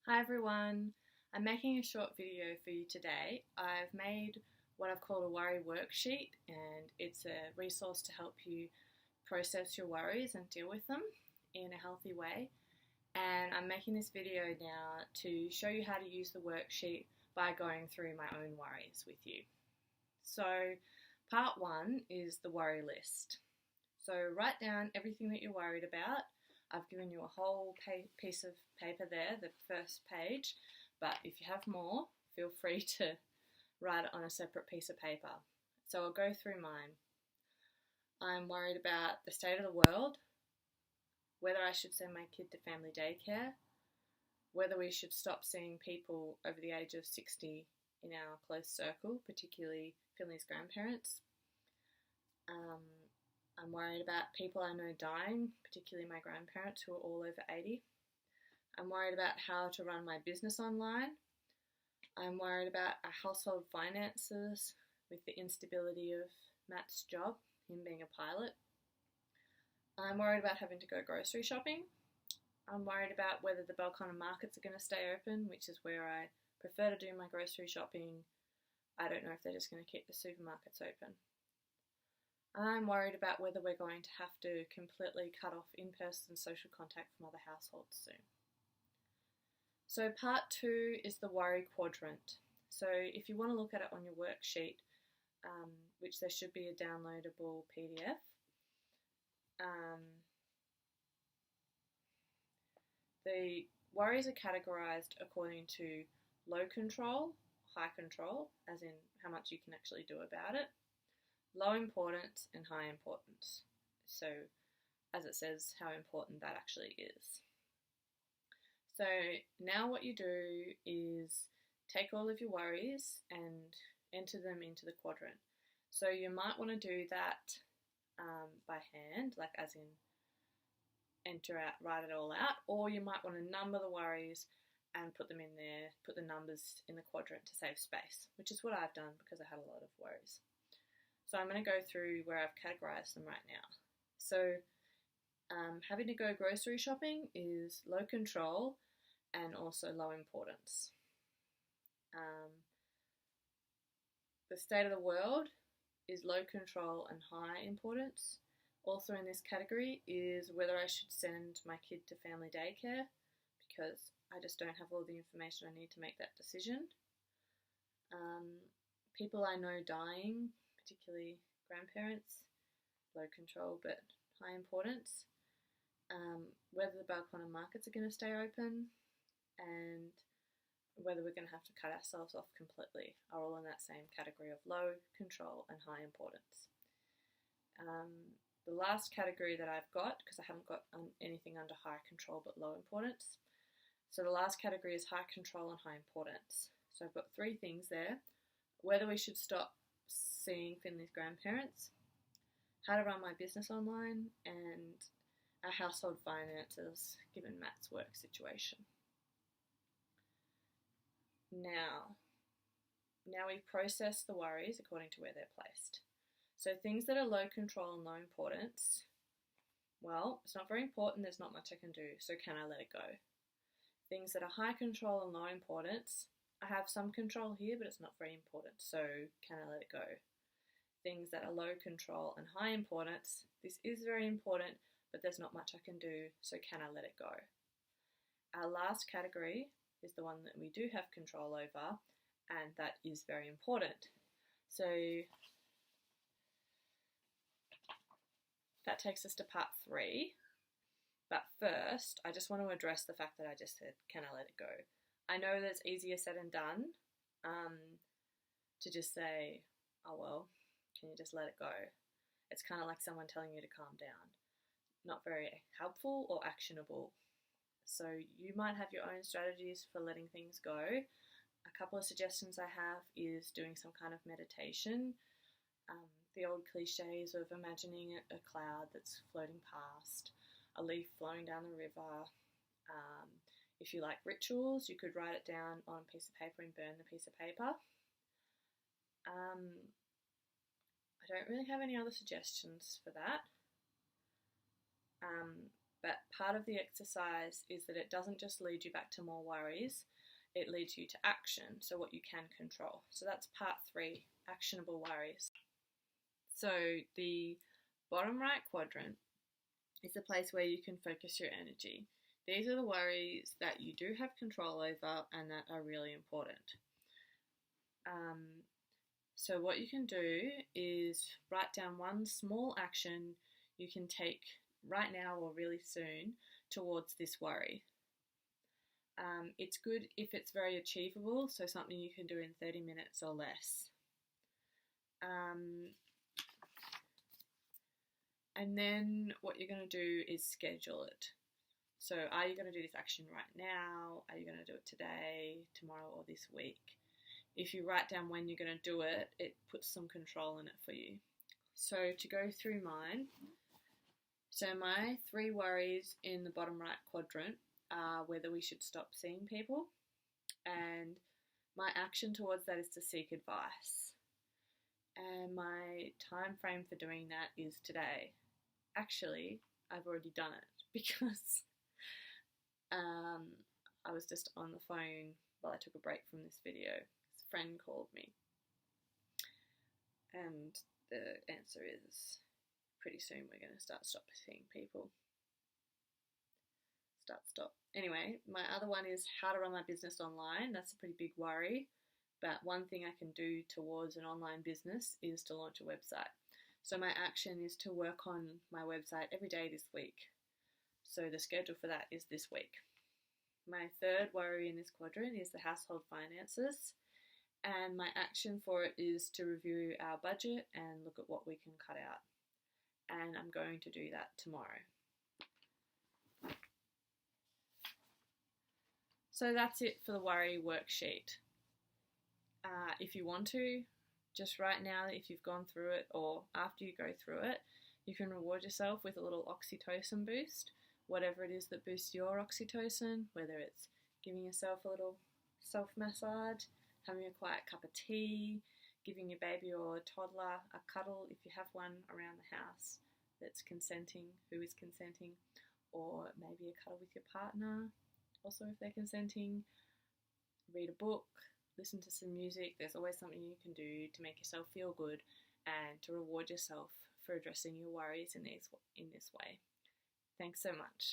Hi everyone, I'm making a short video for you today. I've made what I've called a worry worksheet, and it's a resource to help you process your worries and deal with them in a healthy way. And I'm making this video now to show you how to use the worksheet by going through my own worries with you. So part one is the worry list. So write down everything that you're worried about. I've given you a whole piece of paper there, the first page, but if you have more, feel free to write it on a separate piece of paper. So I'll go through mine. I'm worried about the state of the world, whether I should send my kid to family daycare, whether we should stop seeing people over the age of 60 in our close circle, particularly Finley's grandparents. I'm worried about people I know dying, particularly my grandparents who are all over 80. I'm worried about how to run my business online. I'm worried about our household finances with the instability of Matt's job, him being a pilot. I'm worried about having to go grocery shopping. I'm worried about whether the Belconnen markets are going to stay open, which is where I prefer to do my grocery shopping. I don't know if they're just going to keep the supermarkets open. I'm worried about whether we're going to have to completely cut off in-person social contact from other households soon. So part two is the worry quadrant. So if you want to look at it on your worksheet, which there should be a downloadable PDF, the worries are categorised according to low control, high control, as in how much you can actually do about it, low importance and high importance. So as it says how important that actually is. So now what you do is take all of your worries and enter them into the quadrant. So you might want to do that by hand, like as in write it all out, or you might want to number the worries and put them in there, put the numbers in the quadrant to save space, which is what I've done because I had a lot of worries. So I'm going to go through where I've categorised them right now. So having to go grocery shopping is low control and also low importance. The state of the world is low control and high importance. Also in this category is whether I should send my kid to family daycare because I just don't have all the information I need to make that decision. People I know dying, particularly grandparents, low control but high importance. Whether the Belconnen markets are going to stay open and whether we're going to have to cut ourselves off completely are all in that same category of low control and high importance. The last category that I've got, because I haven't got anything under high control but low importance, so the last category is high control and high importance. So I've got three things there: whether we should stop seeing Finley's grandparents, how to run my business online, and our household finances given Matt's work situation. Now we've processed the worries according to where they're placed. So things that are low control and low importance, well, it's not very important, there's not much I can do, so can I let it go? Things that are high control and low importance, I have some control here, but it's not very important, so can I let it go? Things that are low control and high importance, this is very important, but there's not much I can do, so can I let it go? Our last category is the one that we do have control over, and that is very important. So that takes us to part three. But first, I just want to address the fact that I just said, can I let it go? I know that's easier said than done, to just say, oh well, can you just let it go? It's kind of like someone telling you to calm down. Not very helpful or actionable. So you might have your own strategies for letting things go. A couple of suggestions I have is doing some kind of meditation. The old cliches of imagining a cloud that's floating past, a leaf flowing down the river. If you like rituals, you could write it down on a piece of paper and burn the piece of paper. I don't really have any other suggestions for that. But part of the exercise is that it doesn't just lead you back to more worries, it leads you to action, so what you can control. So that's part 3, actionable worries. So the bottom right quadrant is the place where you can focus your energy. These are the worries that you do have control over and that are really important. So what you can do is write down one small action you can take right now or really soon towards this worry. It's good if it's very achievable, so something you can do in 30 minutes or less. And then what you're going to do is schedule it. So are you going to do this action right now? Are you going to do it today, tomorrow, or this week? If you write down when you're going to do it, it puts some control in it for you. So to go through mine, so my 3 worries in the bottom right quadrant are whether we should stop seeing people, and my action towards that is to seek advice. And my time frame for doing that is today. Actually, I've already done it because I was just on the phone while I took a break from this video. A friend called me, and the answer is pretty soon we're going to stop seeing people. Stop. Anyway, my other one is how to run my business online. That's a pretty big worry, but one thing I can do towards an online business is to launch a website. So my action is to work on my website every day this week. So the schedule for that is this week. My 3rd worry in this quadrant is the household finances, and my action for it is to review our budget and look at what we can cut out. And I'm going to do that tomorrow. So that's it for the worry worksheet. If you want to, just right now, if you've gone through it or after you go through it, you can reward yourself with a little oxytocin boost, whatever it is that boosts your oxytocin, whether it's giving yourself a little self-massage, having a quiet cup of tea, giving your baby or toddler a cuddle if you have one around the house that's consenting, who is consenting, or maybe a cuddle with your partner, also if they're consenting, read a book, listen to some music. There's always something you can do to make yourself feel good and to reward yourself for addressing your worries in this way. Thanks so much.